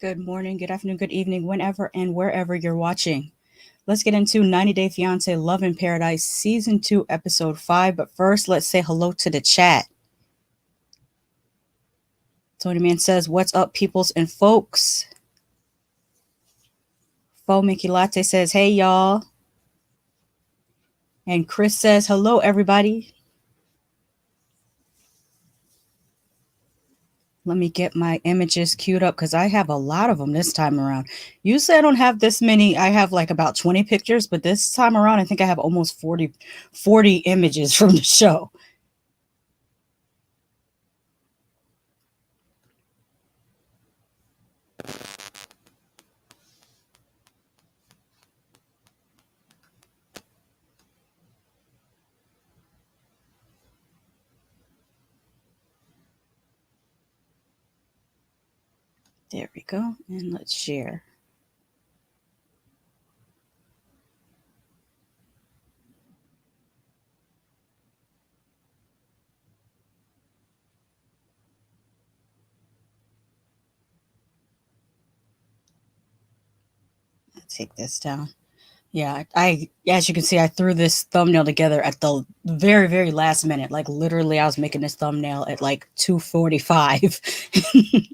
Good morning, good afternoon, good evening, whenever and wherever you're watching. Let's get into 90 Day Fiance Love in Paradise Season 2, Episode 5. But first, let's say hello to the chat. Tony Man says, what's up, peoples and folks? Fo Mickey Latte says, hey, y'all. And Chris says, hello, everybody. Let me get my images queued up because I have a lot of them this time around. Usually I don't have this many. I have like about 20 pictures, but this time around I think I have almost 40 images from the show. There we go. And let's share. Let's take this down. Yeah, I as you can see, I threw this thumbnail together at the very, very last minute. Like literally, I was making this thumbnail at like 2:45.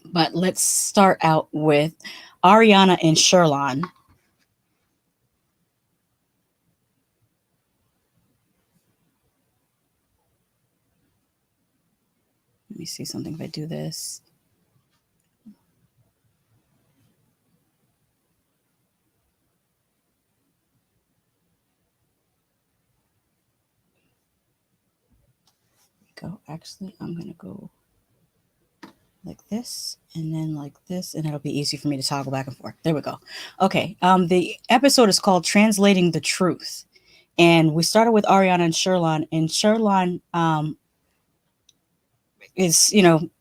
But let's start out with Aryanna and Sherlon. Let me see something if I do this. Go. Actually, I'm going to go like this and then like this, and it'll be easy for me to toggle back and forth. There we go. Okay. The episode is called Translating the Truth. And we started with Aryanna and Sherlon is,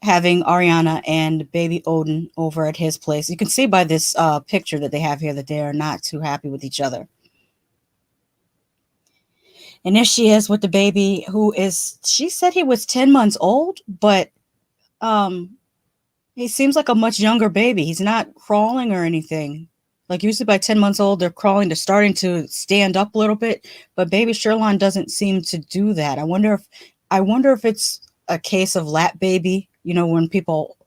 having Aryanna and baby Odin over at his place. You can see by this picture that they have here that they are not too happy with each other. And there she is with the baby she said he was 10 months old, but he seems like a much younger baby. He's not crawling or anything. Like usually by 10 months old, they're crawling. They're starting to stand up a little bit, but baby Sherlon doesn't seem to do that. I wonder if it's a case of lap baby, when people,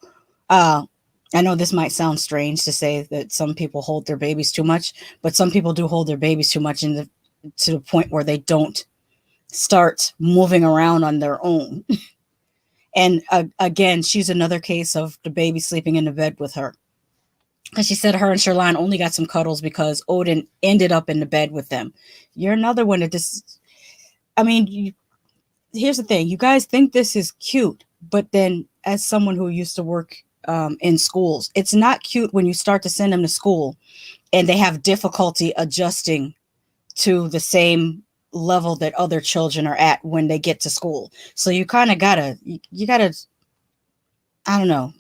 I know this might sound strange to say that some people hold their babies too much, but some people do hold their babies too much to the point where they don't start moving around on their own. And again, she's another case of the baby sleeping in the bed with her. Because she said her and Sherlon only got some cuddles because Odin ended up in the bed with them. You're another one that this. I mean, here's the thing. You guys think this is cute, but then as someone who used to work in schools, it's not cute when you start to send them to school and they have difficulty adjusting to the same level that other children are at when they get to school. So you kind of gotta, you gotta, I don't know,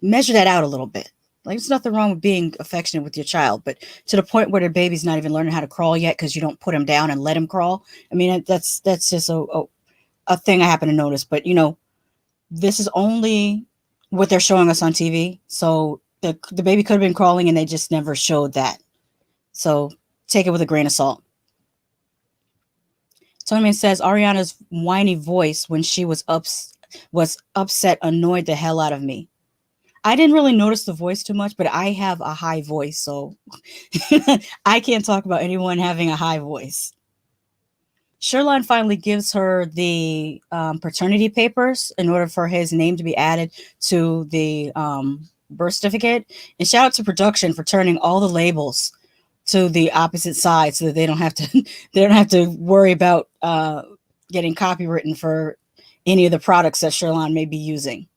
measure that out a little bit. Like, there's nothing wrong with being affectionate with your child, but to the point where the baby's not even learning how to crawl yet because you don't put him down and let him crawl. I mean, that's just a thing I happen to notice. But, you know, this is only what they're showing us on TV. So the baby could have been crawling and they just never showed that. So take it with a grain of salt. Tony says Aryanna's whiny voice when she was upset annoyed the hell out of me. I didn't really notice the voice too much, but I have a high voice, so I can't talk about anyone having a high voice. Sherlon finally gives her the paternity papers in order for his name to be added to the birth certificate. And shout out to production for turning all the labels to the opposite side so that they don't have to worry about getting copywritten for any of the products that Sherlon may be using.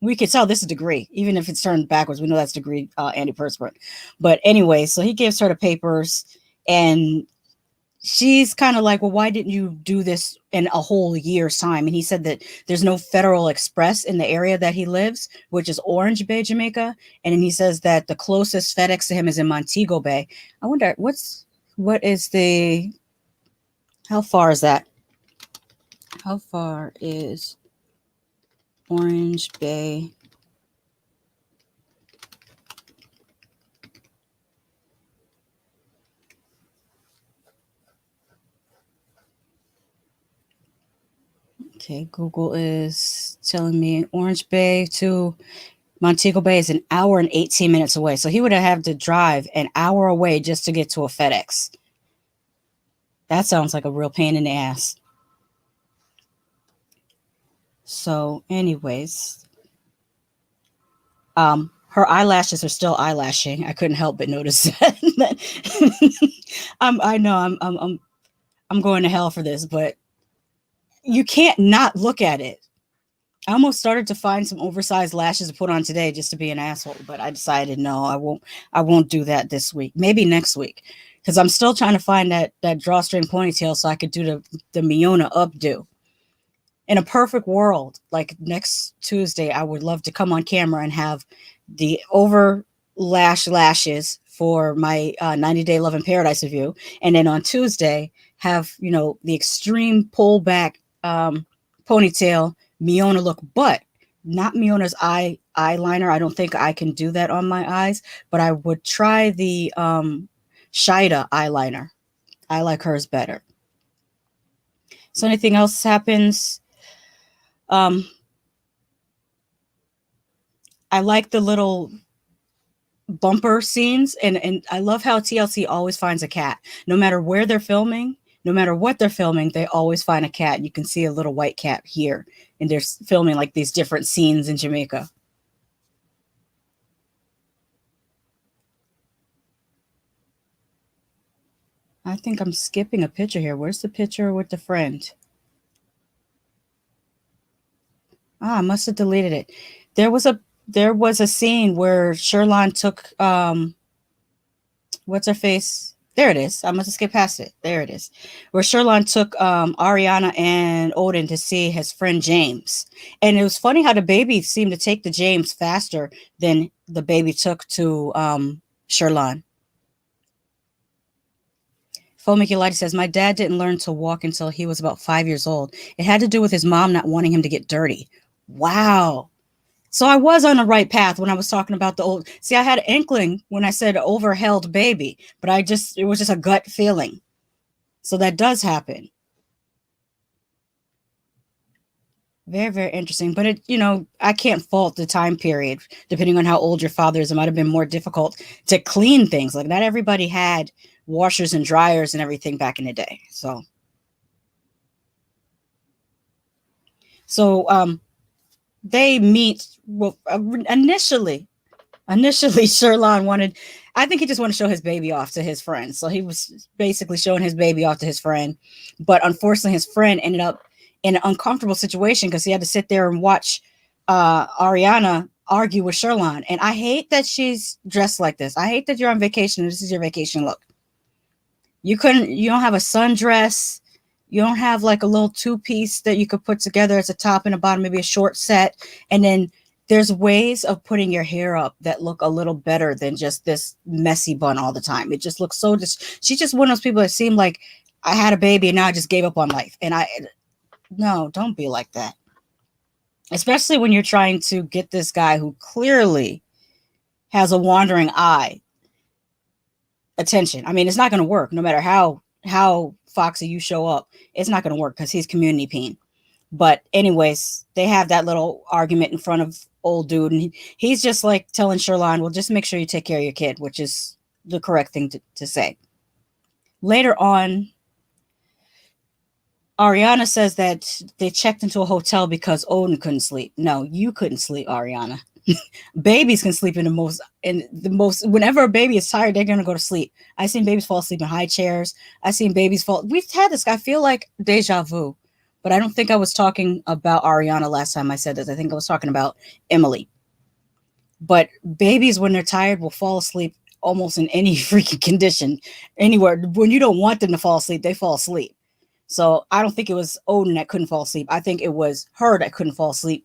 We could tell this is degree, even if it's turned backwards. We know that's degree antiperspirant. But anyway, so he gives her the papers, and she's kind of like, well, why didn't you do this in a whole year's time? And he said that there's no Federal Express in the area that he lives, which is Orange Bay, Jamaica. And then he says that the closest FedEx to him is in Montego Bay. I wonder how far is that? How far is Orange Bay? Okay, Google is telling me Orange Bay to Montego Bay is an hour and 18 minutes away. So he would have had to drive an hour away just to get to a FedEx. That sounds like a real pain in the ass. So anyways, her eyelashes are still eyelashing. I couldn't help but notice that. I know I'm going to hell for this, but you can't not look at it. I almost started to find some oversized lashes to put on today just to be an asshole, but I decided no, I won't do that this week. Maybe next week, because I'm still trying to find that drawstring ponytail so I could do the Miona updo. In a perfect world, like next Tuesday, I would love to come on camera and have the over lashes for my 90-day Love in Paradise review. And then on Tuesday, have, you know, the extreme pullback ponytail Miona look, but not Miona's eyeliner. I don't think I can do that on my eyes, but I would try the Shida eyeliner. I like hers better. So anything else happens? I like the little bumper scenes, and I love how TLC always finds a cat. No matter where they're filming, no matter what they're filming, they always find a cat. You can see a little white cat here, and they're filming like these different scenes in Jamaica. I think I'm skipping a picture here. Where's the picture with the friend? I must have deleted it. There was a scene where Sherlon took what's her face? There it is. I must have skipped past it. There it is. Where Sherlon took Aryanna and Odin to see his friend James. And it was funny how the baby seemed to take to James faster than the baby took to Sherlon. Fomikilite says, my dad didn't learn to walk until he was about 5 years old. It had to do with his mom not wanting him to get dirty. Wow. So I was on the right path when I was talking about the old. See, I had an inkling when I said overheld baby, but it was just a gut feeling. So that does happen. Very, very interesting. But I can't fault the time period. Depending on how old your father is, it might have been more difficult to clean things. Like, not everybody had washers and dryers and everything back in the day. So So they meet. Well, initially, Sherlon wanted. I think he just wanted to show his baby off to his friend. So he was basically showing his baby off to his friend. But unfortunately, his friend ended up in an uncomfortable situation because he had to sit there and watch Aryanna argue with Sherlon. And I hate that she's dressed like this. I hate that you're on vacation and this is your vacation look. You don't have a sundress. You don't have like a little two-piece that you could put together as a top and a bottom, maybe a short set. And then there's ways of putting your hair up that look a little better than just this messy bun all the time. It just looks so she's just one of those people that seem like I had a baby and now I just gave up on life. And no, don't be like that. Especially when you're trying to get this guy who clearly has a wandering eye attention. I mean, it's not going to work no matter how foxy you show up. It's not going to work because he's community peen. But anyways, they have that little argument in front of old dude, and he's just like telling Sherlon, well, just make sure you take care of your kid, which is the correct thing to say. Later on, Aryanna says that they checked into a hotel because Odin couldn't sleep. No, you couldn't sleep, Aryanna. Babies can sleep in the most whenever a baby is tired, they're gonna go to sleep. I've seen babies fall asleep in high chairs. I've seen babies fall. We've had this. I feel like deja vu, but I don't think I was talking about Aryanna last time I said this. I think I was talking about Emily. But babies, when they're tired, will fall asleep almost in any freaking condition, anywhere. When you don't want them to fall asleep, they fall asleep. So I don't think it was Odin that couldn't fall asleep. I think it was her that couldn't fall asleep.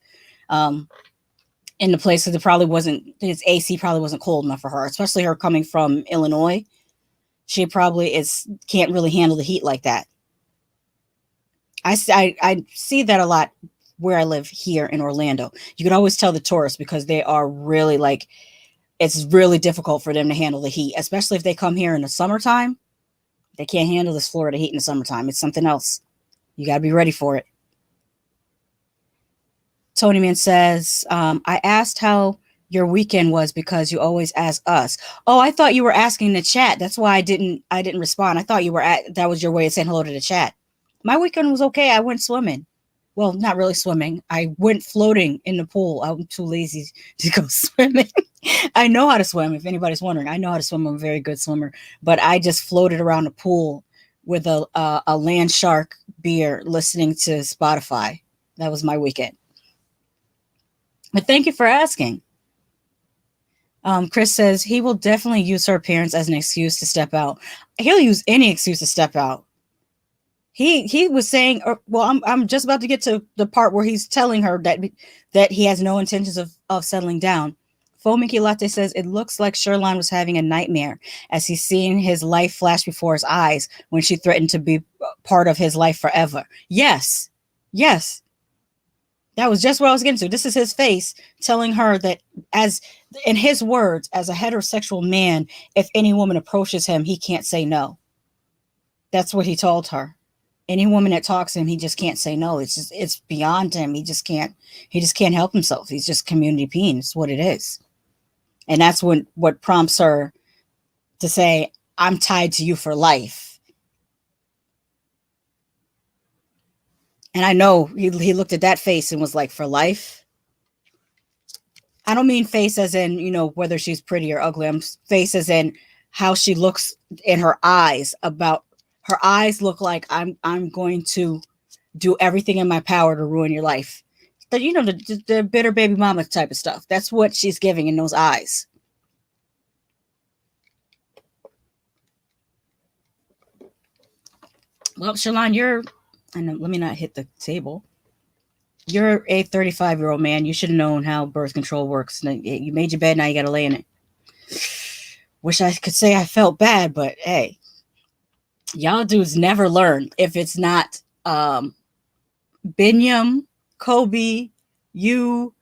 In the place that it probably wasn't, his AC probably wasn't cold enough for her, especially her coming from Illinois. She probably can't really handle the heat like that. I see that a lot where I live here in Orlando. You can always tell the tourists because they are really like, it's really difficult for them to handle the heat, especially if they come here in the summertime. They can't handle this Florida heat in the summertime. It's something else. You got to be ready for it. Tony Man says, I asked how your weekend was because you always ask us. Oh, I thought you were asking the chat. That's why I didn't respond. I thought that was your way of saying hello to the chat. My weekend was okay. I went swimming. Well, not really swimming. I went floating in the pool. I'm too lazy to go swimming. I know how to swim. If anybody's wondering, I know how to swim. I'm a very good swimmer, but I just floated around the pool with a land shark beer listening to Spotify. That was my weekend. But thank you for asking. Chris says he will definitely use her appearance as an excuse to step out. He'll use any excuse to step out. He was saying, well, I'm just about to get to the part where he's telling her that he has no intentions of settling down. Fomiki Latte says it looks like Sherlon was having a nightmare as he's seeing his life flash before his eyes when she threatened to be part of his life forever. Yes. That was just what I was getting to. This is his face telling her that, as in his words, as a heterosexual man, if any woman approaches him, he can't say no. That's what he told her. Any woman that talks to him, he just can't say no. It's beyond him. He just can't help himself. He's just community peen. It's what it is. And that's what prompts her to say, I'm tied to you for life. And I know he looked at that face and was like, for life? I don't mean face as in, whether she's pretty or ugly. I'm face as in how she looks in her eyes. About her eyes look like I'm going to do everything in my power to ruin your life. The bitter baby mama type of stuff. That's what she's giving in those eyes. Well, Sherlon, let me not hit the table. You're a 35-year-old man. You should have known how birth control works. You made your bed, now you got to lay in it. Wish I could say I felt bad, but hey, y'all dudes never learn. If it's not Binyam, Kobe, you,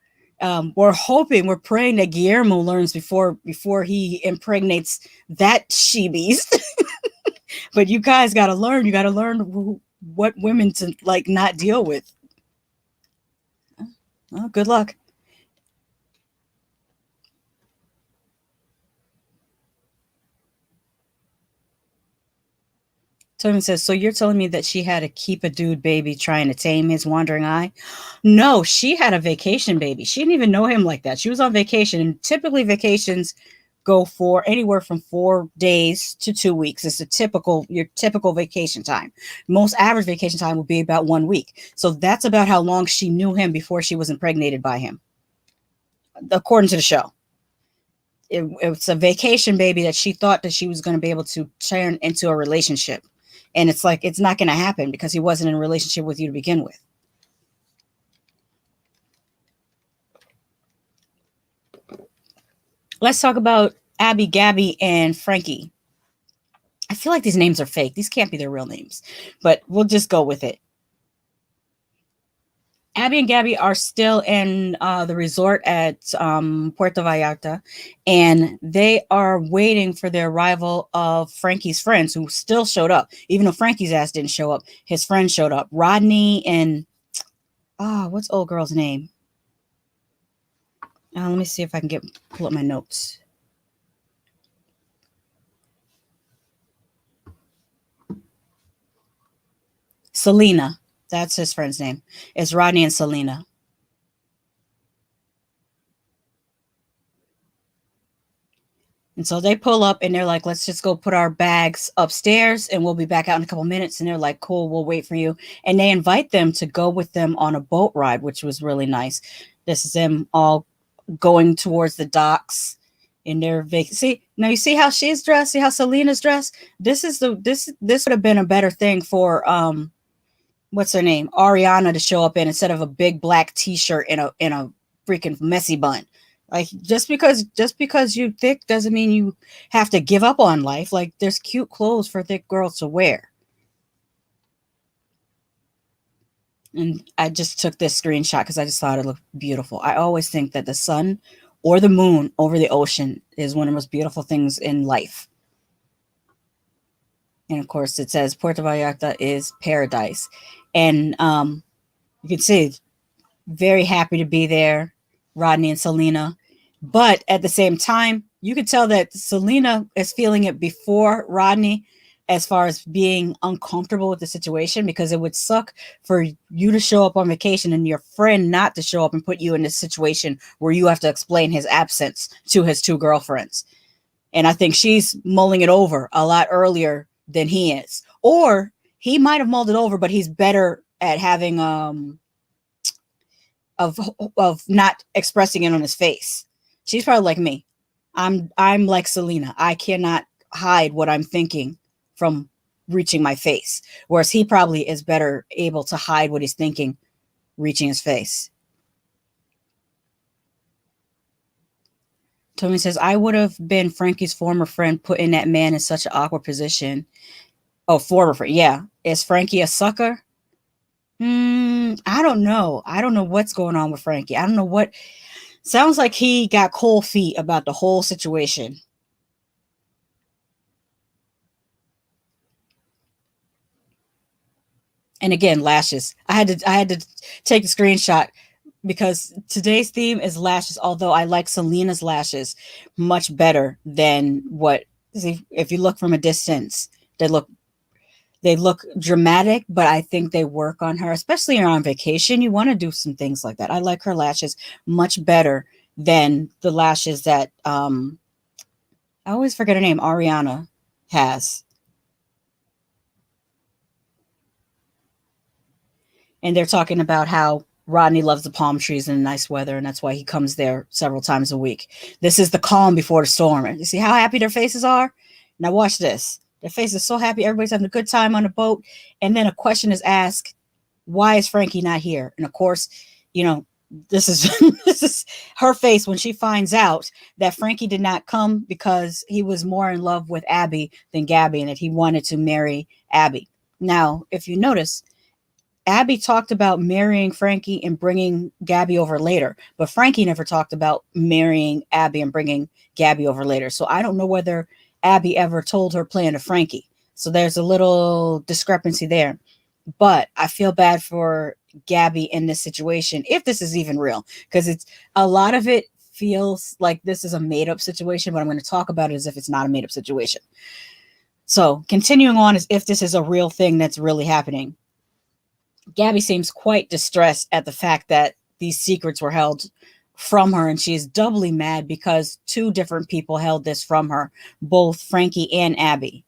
we're praying that Guillermo learns before he impregnates that she-beast. But you guys got to learn. You got to learn what women to not deal with. Well, good luck. Tobin says, so you're telling me that she had to keep a dude baby trying to tame his wandering eye? No, she had a vacation baby. She didn't even know him like that. She was on vacation, and typically vacations go for anywhere from 4 days to 2 weeks. It's your typical vacation time. Most average vacation time would be about 1 week. So that's about how long she knew him before she was impregnated by him, according to the show. It's a vacation baby that she thought that she was going to be able to turn into a relationship. And it's like, it's not going to happen because he wasn't in a relationship with you to begin with. Let's talk about Abby, Gaby, and Frankie. I feel like these names are fake. These can't be their real names, but we'll just go with it. Abby and Gaby are still in the resort at Puerto Vallarta, and they are waiting for the arrival of Frankie's friends, who still showed up. Even though Frankie's ass didn't show up, his friends showed up. Rodney and, what's old girl's name? Let me see if I can pull up my notes. Selina. That's his friend's name. It's Rodney and Selina. And so they pull up and they're like, let's just go put our bags upstairs and we'll be back out in a couple minutes. And they're like, cool, we'll wait for you. And they invite them to go with them on a boat ride, which was really nice. This is them all going towards the docks in their vacation. See, now you see how she's dressed? See how Selina's dressed? This would have been a better thing for what's her name? Aryanna to show up in, instead of a big black t-shirt in a freaking messy bun. Like, just because you thick doesn't mean you have to give up on life. Like, there's cute clothes for thick girls to wear. And I just took this screenshot because I just thought it looked beautiful. I always think that the sun or the moon over the ocean is one of the most beautiful things in life. And of course, it says Puerto Vallarta is paradise. And you can see, very happy to be there, Rodney and Selina. But at the same time, you could tell that Selina is feeling it before Rodney, as far as being uncomfortable with the situation, because it would suck for you to show up on vacation and your friend not to show up and put you in this situation where you have to explain his absence to his two girlfriends. And I think she's mulling it over a lot earlier than he is. Or he might have mulled it over, but he's better at having of not expressing it on his face. She's probably like me. I'm like Selina. I cannot hide what I'm thinking from reaching my face. Whereas he probably is better able to hide what he's thinking reaching his face. Tommy says, I would have been Frankie's former friend, putting that man in such an awkward position. Oh, former friend. Yeah. Is Frankie a sucker? I don't know. I don't know what's going on with Frankie. I don't know what. Sounds like he got cold feet about the whole situation. And again, lashes. I had to take a screenshot because today's theme is lashes, although I like Selina's lashes much better than what. See, if you look from a distance, they look dramatic, but I think they work on her, especially on vacation. You want to do some things like that. I like her lashes much better than the lashes that I always forget her name, Aryanna has. And they're talking about how Rodney loves the palm trees and the nice weather, and that's why he comes there several times a week. This is the calm before the storm. You see how happy their faces are? Now watch this. Their faces are so happy. Everybody's having a good time on the boat. And then a question is asked, why is Frankie not here? And of course, this is this is her face when she finds out that Frankie did not come because he was more in love with Abby than Gaby, and that he wanted to marry Abby. Now, if you notice, Abby talked about marrying Frankie and bringing Gaby over later, but Frankie never talked about marrying Abby and bringing Gaby over later. So I don't know whether Abby ever told her plan to Frankie. So there's a little discrepancy there. But I feel bad for Gaby in this situation, if this is even real, because it's a lot of it feels like this is a made-up situation, but I'm going to talk about it as if it's not a made-up situation. So continuing on as if this is a real thing that's really happening. Gaby seems quite distressed at the fact that these secrets were held from her, and she is doubly mad because two different people held this from her, both Frankie and Abby.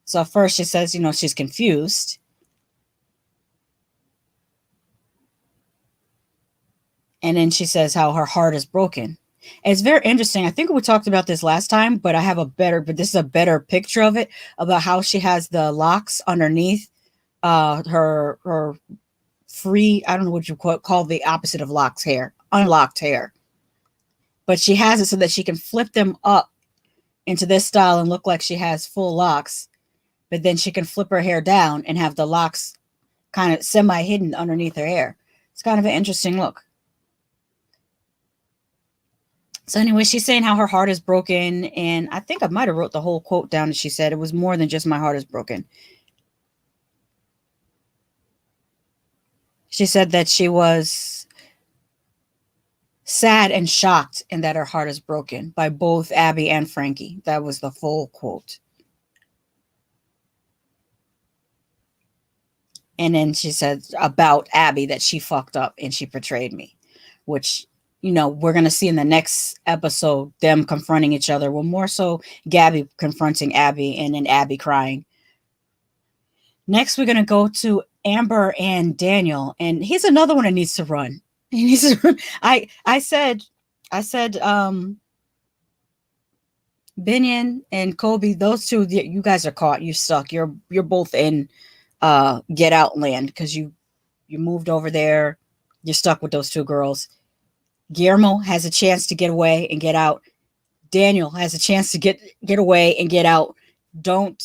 So first she says, she's confused. And then she says how her heart is broken. And it's very interesting. I think we talked about this last time, but this is a better picture of it, about how she has the locks underneath her free, I don't know what you call the opposite of locks hair, unlocked hair. But she has it so that she can flip them up into this style and look like she has full locks. But then she can flip her hair down and have the locks kind of semi hidden underneath her hair. It's kind of an interesting look. So anyway, she's saying how her heart is broken. And I think I might have wrote the whole quote down. And she said it was more than just my heart is broken. She said that she was sad and shocked and that her heart is broken by both Abby and Frankie. That was the full quote. And then she said about Abby that she fucked up and she betrayed me, which, we're going to see in the next episode, them confronting each other. Well, more so Gaby confronting Abby and then Abby crying. Next, we're going to go to Amber and Daniel. And he's another one that needs to run. He needs to run. I said, Binion and Kobe, those two, you guys are caught. You're stuck. You're both in get out land because you moved over there. You're stuck with those two girls. Guillermo has a chance to get away and get out. Daniel has a chance to get away and get out. Don't,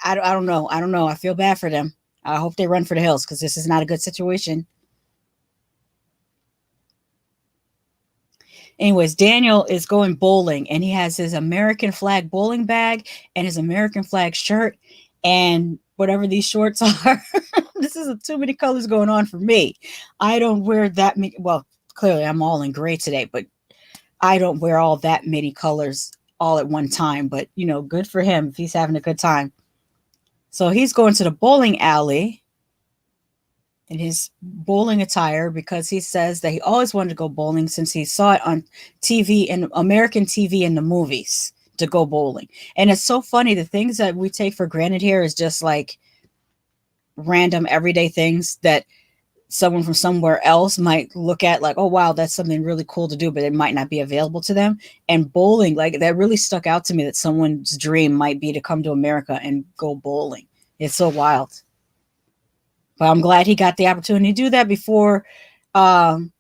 I don't know. I don't know. I feel bad for them. I hope they run for the hills because this is not a good situation. Anyways, Daniel is going bowling and he has his American flag bowling bag and his American flag shirt and whatever these shorts are. This is too many colors going on for me. I don't wear that many. Well, clearly I'm all in gray today, but I don't wear all that many colors all at one time. But, good for him if he's having a good time. So he's going to the bowling alley in his bowling attire because he says that he always wanted to go bowling since he saw it on TV and American TV in the movies to go bowling. And it's so funny. The things that we take for granted here is just like random everyday things that someone from somewhere else might look at like, oh, wow, that's something really cool to do, but it might not be available to them. And bowling, like that really stuck out to me that someone's dream might be to come to America and go bowling. It's so wild. But I'm glad he got the opportunity to do that before homegirl.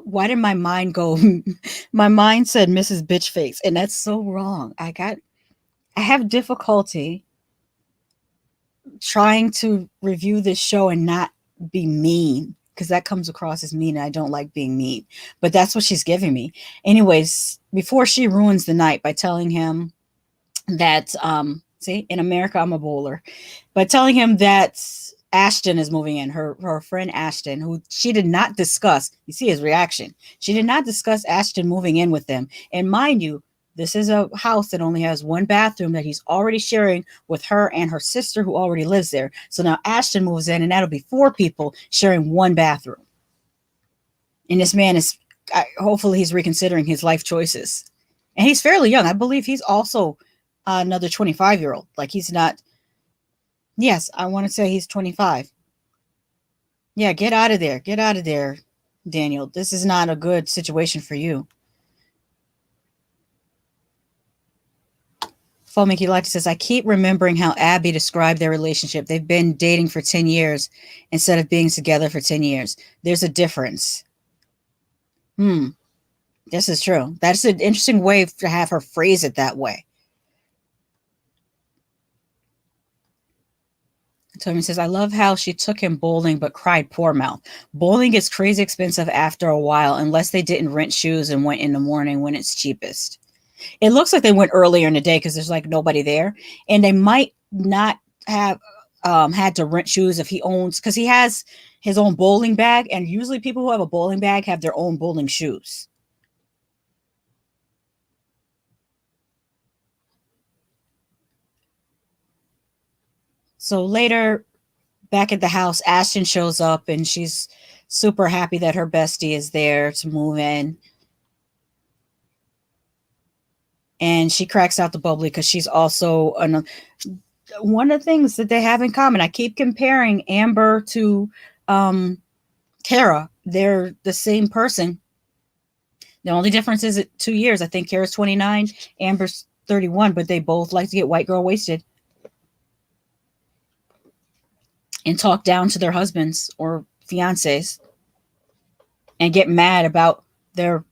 Why did my mind go? My mind said Mrs. Bitchface, and that's so wrong. I have difficulty trying to review this show and not be mean because that comes across as mean and I don't like being mean, but that's what she's giving me. Anyways, before she ruins the night by telling him that see, in America I'm a bowler, but telling him that Ashton is moving in, her friend Ashton, who she did not discuss. You see his reaction. She did not discuss Ashton moving in with them. And mind you, this is a house that only has one bathroom that he's already sharing with her and her sister who already lives there. So now Ashton moves in and that'll be 4 people sharing one bathroom. And this man is, hopefully he's reconsidering his life choices. And he's fairly young. I believe he's also another 25-year-old. Like he's not, yes, I want to say he's 25. Yeah, get out of there. Get out of there, Daniel. This is not a good situation for you. Mickey Lighty says, I keep remembering how Abby described their relationship. They've been dating for 10 years instead of being together for 10 years. There's a difference. This is true. That's an interesting way to have her phrase it that way. Tommy says, I love how she took him bowling but cried poor mouth. Bowling is crazy expensive after a while unless they didn't rent shoes and went in the morning when it's cheapest. It looks like they went earlier in the day because there's like nobody there. And they might not have had to rent shoes if he owns, because he has his own bowling bag. And usually people who have a bowling bag have their own bowling shoes. So later, back at the house, Ashton shows up and she's super happy that her bestie is there to move in. And she cracks out the bubbly because she's also one of the things that they have in common. I keep comparing Amber to Kara. They're the same person. The only difference is 2 years. I think Kara's 29, Amber's 31, but they both like to get white girl wasted and talk down to their husbands or fiancés and get mad about their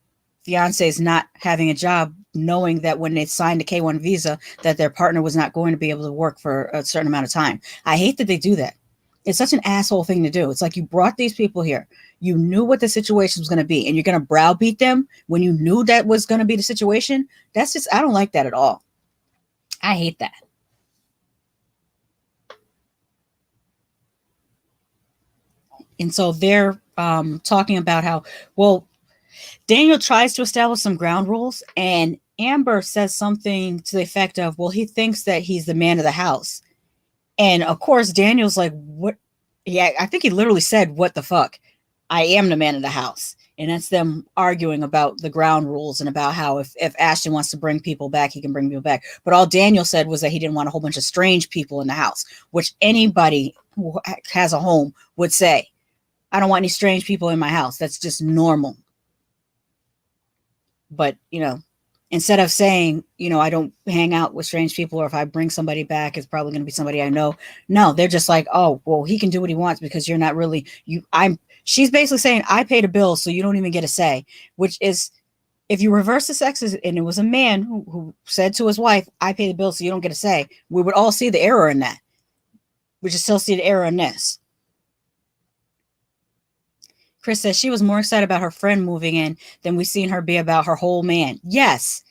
fiancés not having a job, knowing that when they signed a K-1 visa that their partner was not going to be able to work for a certain amount of time. I hate that they do that. It's such an asshole thing to do. It's like you brought these people here. You knew what the situation was going to be, and you're going to browbeat them when you knew that was going to be the situation. That's just, I don't like that at all. I hate that. And so they're talking about how, well, Daniel tries to establish some ground rules, and Amber says something to the effect of, well, he thinks that he's the man of the house. And of course, Daniel's like, what? Yeah, I think he literally said, what the fuck? I am the man of the house. And that's them arguing about the ground rules and about how if Ashton wants to bring people back, he can bring people back. But all Daniel said was that he didn't want a whole bunch of strange people in the house, which anybody who has a home would say. I don't want any strange people in my house. That's just normal. But, instead of saying, I don't hang out with strange people, or if I bring somebody back, it's probably going to be somebody I know. No, they're just like, oh, well, he can do what he wants because you're not really, she's basically saying, I paid a bill, so you don't even get a say, which is, if you reverse the sexes and it was a man who said to his wife, I pay the bill, so you don't get a say, we would all see the error in that. We just still see the error in this. Chris says she was more excited about her friend moving in than we've seen her be about her whole man. Yes,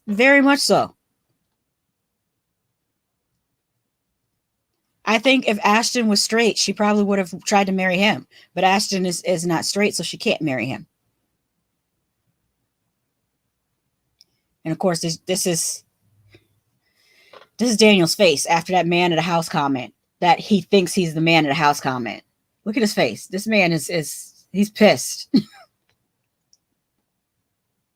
very much so. I think if Ashton was straight, she probably would have tried to marry him. But Ashton is not straight, so she can't marry him. And of course, this is Daniel's face after that man at the house comment, that he thinks he's the man at the house comment. Look at his face. This man he's pissed.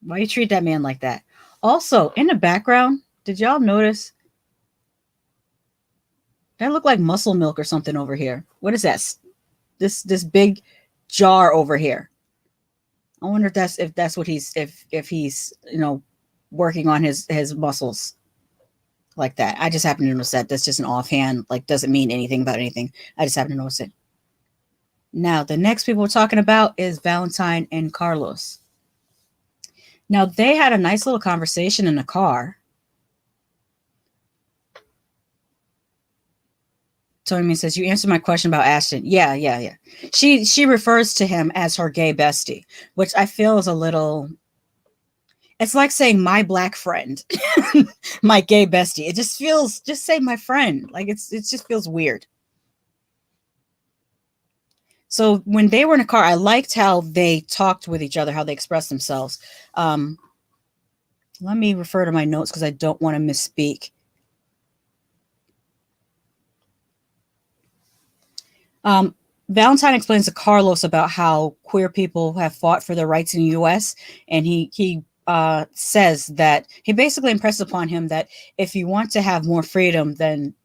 Why you treat that man like that? Also, in the background, did y'all notice that looked like muscle milk or something over here? What is that? This big jar over here. I wonder if that's what he's working on his muscles like that. I just happen to notice that. That's just an offhand, like, doesn't mean anything about anything. I just happen to notice it. Now, the next people we're talking about is VaLentine and Carlos. Now, they had a nice little conversation in the car. Tony says, you answered my question about Ashton. Yeah. She refers to him as her gay bestie, which I feel is a little... It's like saying my black friend, my gay bestie. It just feels... Just say my friend. Like, it just feels weird. So when they were in a car, I liked how they talked with each other, how they expressed themselves. Let me refer to my notes because I don't want to misspeak. VaLentine explains to Carlos about how queer people have fought for their rights in the U.S. And he says that he basically impresses upon him that if you want to have more freedom, then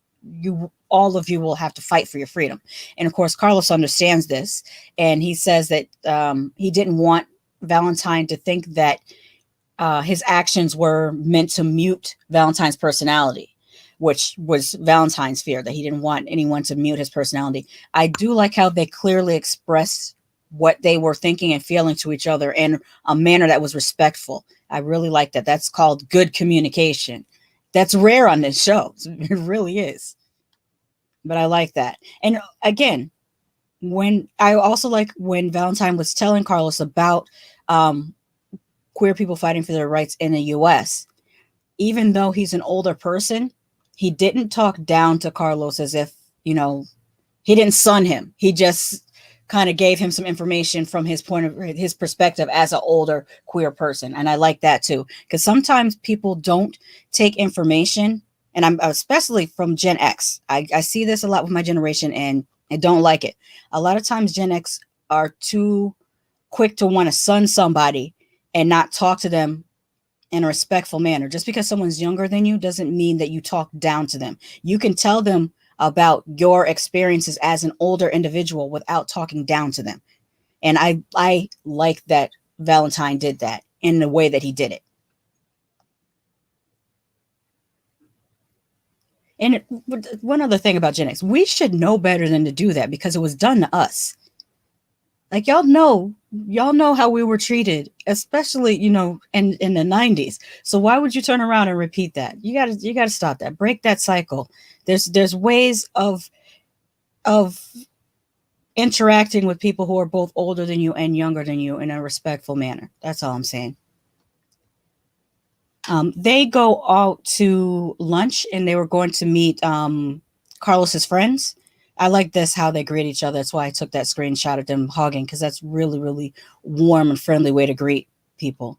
all of you will have to fight for your freedom. And of course, Carlos understands this. And he says that he didn't want VaLentine to think that his actions were meant to mute VaLentine's personality, which was VaLentine's fear, that he didn't want anyone to mute his personality. I do like how they clearly expressed what they were thinking and feeling to each other in a manner that was respectful. I really like that. That's called good communication. That's rare on this show. It really is. But I like that. And again, I also like when VaLentine was telling Carlos about queer people fighting for their rights in the U.S. Even though he's an older person, he didn't talk down to Carlos as if, he didn't sun him. He just kind of gave him some information from his perspective as an older queer person. And I like that too, because sometimes people don't take information And I'm especially from Gen X. I see this a lot with my generation, and I don't like it. A lot of times Gen X are too quick to want to sun somebody and not talk to them in a respectful manner. Just because someone's younger than you doesn't mean that you talk down to them. You can tell them about your experiences as an older individual without talking down to them. And I like that VaLentine did that in the way that he did it. And one other thing about Gen X, we should know better than to do that because it was done to us. Like y'all know how we were treated, especially in the 90s. So why would you turn around and repeat that? You gotta stop that. Break that cycle. There's ways of interacting with people who are both older than you and younger than you in a respectful manner. That's all I'm saying. They go out to lunch and they were going to meet Carlos's friends. I like this how they greet each other. That's why I took that screenshot of them hugging because that's really, really warm and friendly way to greet people.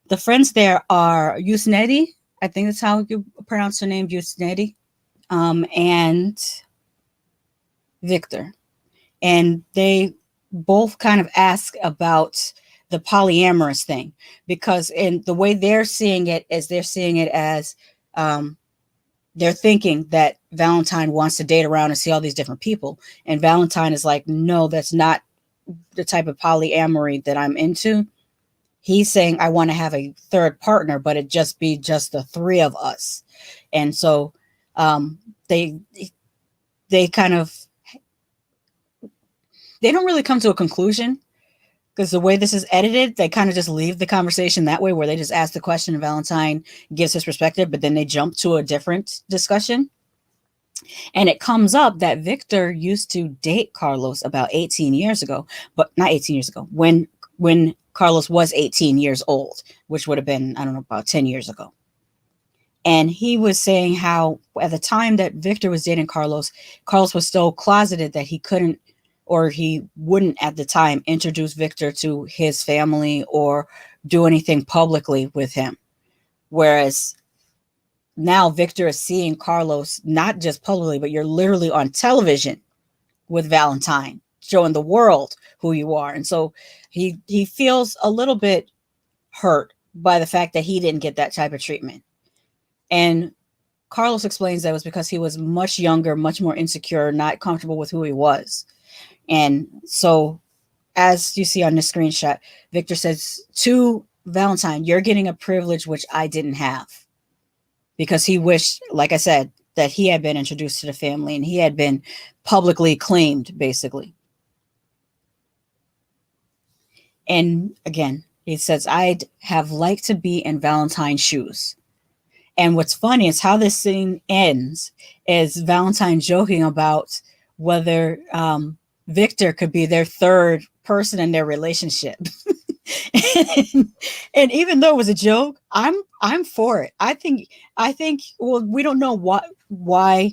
The friends there are Yusnedi, I think that's how you pronounce her name, Yusnedi, and Victor. And they both kind of ask about the polyamorous thing because in the way they're seeing it is they're seeing it as they're thinking that VaLentine wants to date around and see all these different people. And VaLentine is like, no, that's not the type of polyamory that I'm into. He's saying, I want to have a third partner, but it just be just the three of us. And so they kind of, they don't really come to a conclusion because the way this is edited, they kind of just leave the conversation that way where they just ask the question and VaLentine gives his perspective, but then they jump to a different discussion. And it comes up that Victor used to date Carlos about 18 years ago, but not 18 years ago, when Carlos was 18 years old, which would have been, I don't know, about 10 years ago. And he was saying how at the time that Victor was dating Carlos was so closeted that he couldn't or he wouldn't at the time introduce Victor to his family or do anything publicly with him. Whereas now Victor is seeing Carlos, not just publicly, but you're literally on television with VaLentine, showing the world who you are. And so he feels a little bit hurt by the fact that he didn't get that type of treatment. And Carlos explains that it was because he was much younger, much more insecure, not comfortable with who he was. And so, as you see on the screenshot, Victor says to VaLentine, you're getting a privilege which I didn't have. Because he wished, like I said, that he had been introduced to the family and he had been publicly claimed, basically. And again, he says, I'd have liked to be in VaLentine's shoes. And what's funny is how this scene ends is VaLentine joking about whether Victor could be their third person in their relationship. and even though it was a joke, I'm for it. I think well, we don't know why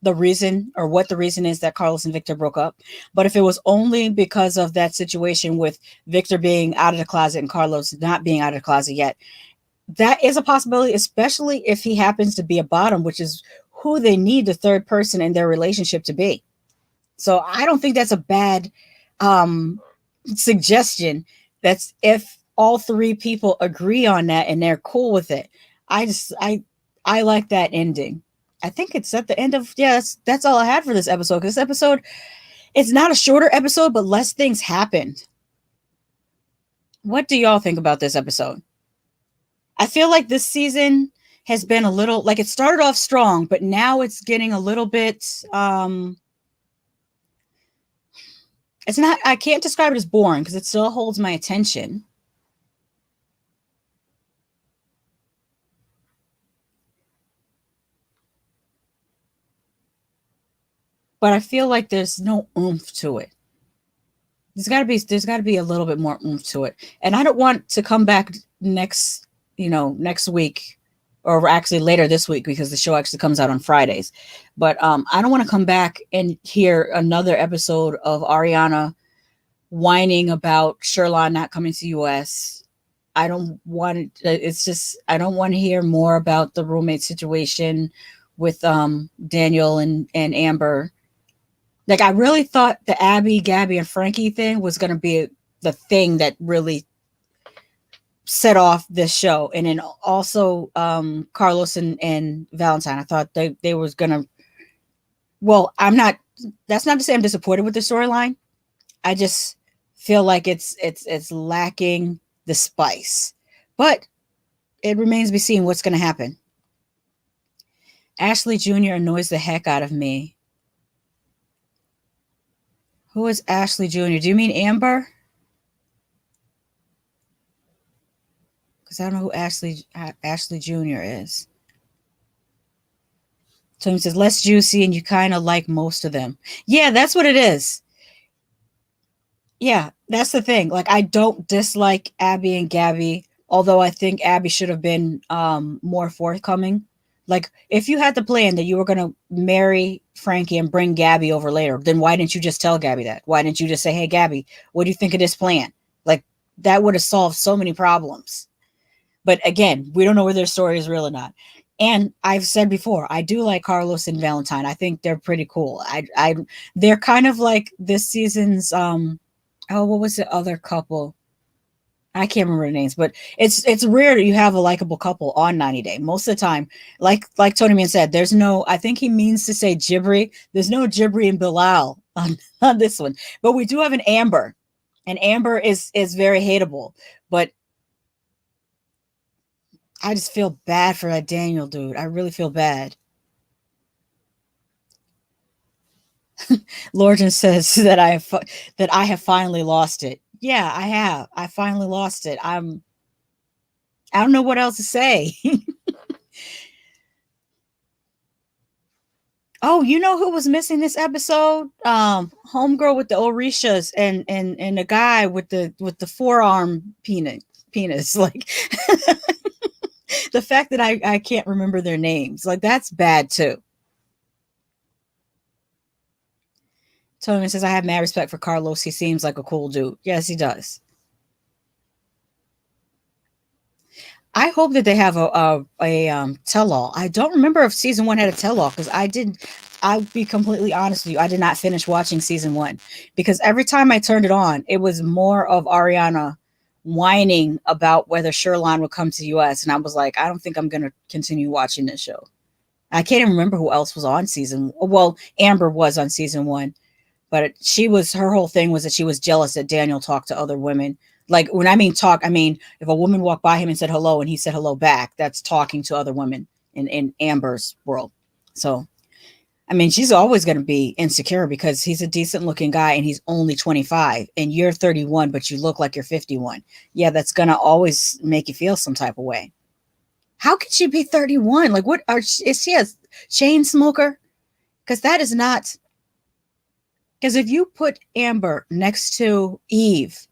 the reason or what the reason is that Carlos and Victor broke up, but if it was only because of that situation with Victor being out of the closet and Carlos not being out of the closet yet, that is a possibility, especially if he happens to be a bottom, which is who they need the third person in their relationship to be. So I don't think that's a bad suggestion. That's if all three people agree on that and they're cool with it. I like that ending. I think it's at the end of, that's all I had for this episode. This episode, it's not a shorter episode, but less things happened. What do y'all think about this episode? I feel like this season has been a little, like it started off strong, but now it's getting a little bit, it's not, I can't describe it as boring because it still holds my attention. But I feel like there's no oomph to it. There's got to be a little bit more oomph to it. And I don't want to come back next week or actually later this week because the show actually comes out on Fridays. But I don't want to come back and hear another episode of Aryanna whining about Sherlon not coming to US I don't want it's just I don't want to hear more about the roommate situation with Daniel and Amber. Like I really thought the Abby, Gaby, and Frankie thing was going to be the thing that really set off this show, and then also Carlos and VaLentine. I thought they was going to. Well, I'm not. That's not to say I'm disappointed with the storyline. I just feel like it's lacking the spice, but it remains to be seen what's going to happen. Ashley Jr. annoys the heck out of me. Who is Ashley Jr.? Do you mean Amber? Because I don't know who Ashley Jr. is. Tony says less juicy, and you kind of like most of them. Yeah, that's what it is. Yeah, that's the thing. Like I don't dislike Abby and Gaby, although I think Abby should have been more forthcoming. Like if you had the plan that you were gonna marry Frankie and bring Gaby over later, then why didn't you just tell Gaby that? Why didn't you just say, "Hey, Gaby, what do you think of this plan?" Like that would have solved so many problems. But again, we don't know whether their story is real or not. And I've said before, I do like Carlos and VaLentine. I think they're pretty cool. They're kind of like this season's oh, what was the other couple? I can't remember the names, but it's rare that you have a likable couple on 90 Day. Most of the time, like Tony Man said, there's no. I think he means to say Jibri. There's no Jibri and Bilal on this one, but we do have an Amber, and Amber is very hateable. But I just feel bad for that Daniel dude. I really feel bad. Lorgen says that I have finally lost it. Yeah, I have. I finally lost it. I don't know what else to say. Oh, you know who was missing this episode? Homegirl with the Orishas and the guy with the forearm penis. Like the fact that I can't remember their names, like that's bad too. Tony says I have mad respect for Carlos. He seems like a cool dude. Yes, he does. I hope that they have a tell-all. I don't remember if season one had a tell-all because I didn't. I'll be completely honest with you. I did not finish watching season one because every time I turned it on, it was more of Aryanna whining about whether Sherlon would come to the U.S. And I was like, I don't think I'm going to continue watching this show. I can't even remember who else was on season. Well, Amber was on season one, but her whole thing was that she was jealous that Daniel talked to other women. Like when I mean talk, I mean if a woman walked by him and said hello and he said hello back, that's talking to other women in Amber's world. So I mean, she's always going to be insecure because he's a decent looking guy and he's only 25 and you're 31, but you look like you're 51. Yeah, that's going to always make you feel some type of way. How could she be 31? Like is she a chain smoker? Because that is not. Because if you put Amber next to Eve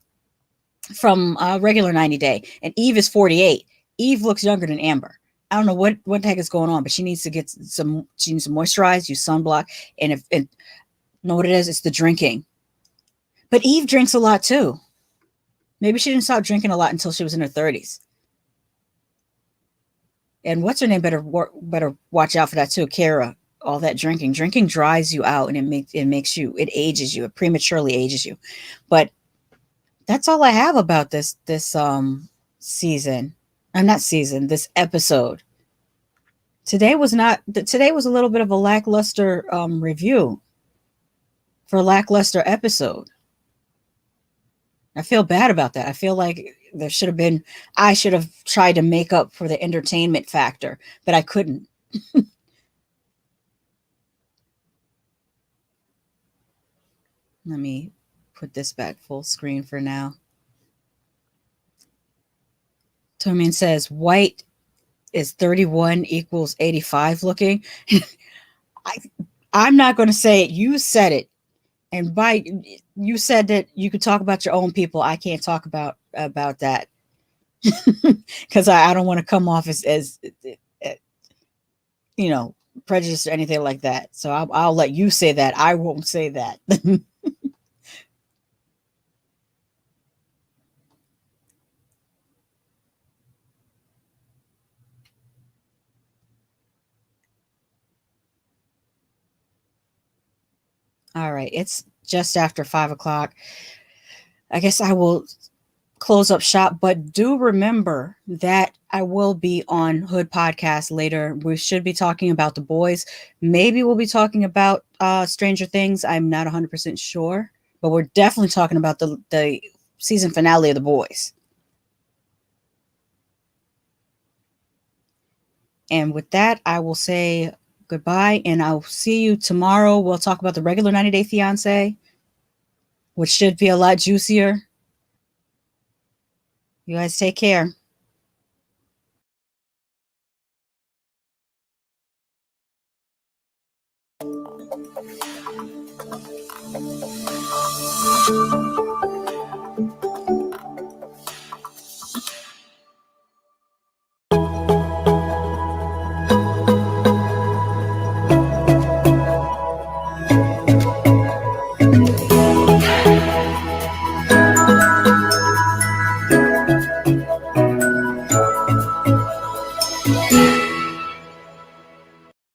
from regular 90 Day, and Eve is 48, Eve looks younger than Amber. I don't know what the heck is going on, but she needs to get she needs to moisturize, use sunblock, and know what it is? It's the drinking. But Eve drinks a lot too. Maybe she didn't stop drinking a lot until she was in her 30s. And what's her name? Better watch out for that too, Kara. All that drinking dries you out, and it ages you, it prematurely ages you. But that's all I have about this season. I'm not season, this episode. Today was a little bit of a lackluster review for a lackluster episode. I feel bad about that. I feel like I should have tried to make up for the entertainment factor, but I couldn't. Let me put this back full screen for now. Toman says white is 31 equals 85 looking. I'm not going to say it. You said it. And you said that you could talk about your own people. I can't talk about that because I don't want to come off as prejudiced or anything like that. So I'll let you say that. I won't say that. All right. It's just after 5 o'clock. I guess I will close up shop, but do remember that I will be on Hood Podcast later. We should be talking about The Boys. Maybe we'll be talking about Stranger Things. I'm not 100% sure, but we're definitely talking about the season finale of The Boys. And with that, I will say goodbye, and I'll see you tomorrow. We'll talk about the regular 90 Day Fiance, which should be a lot juicier. You guys take care.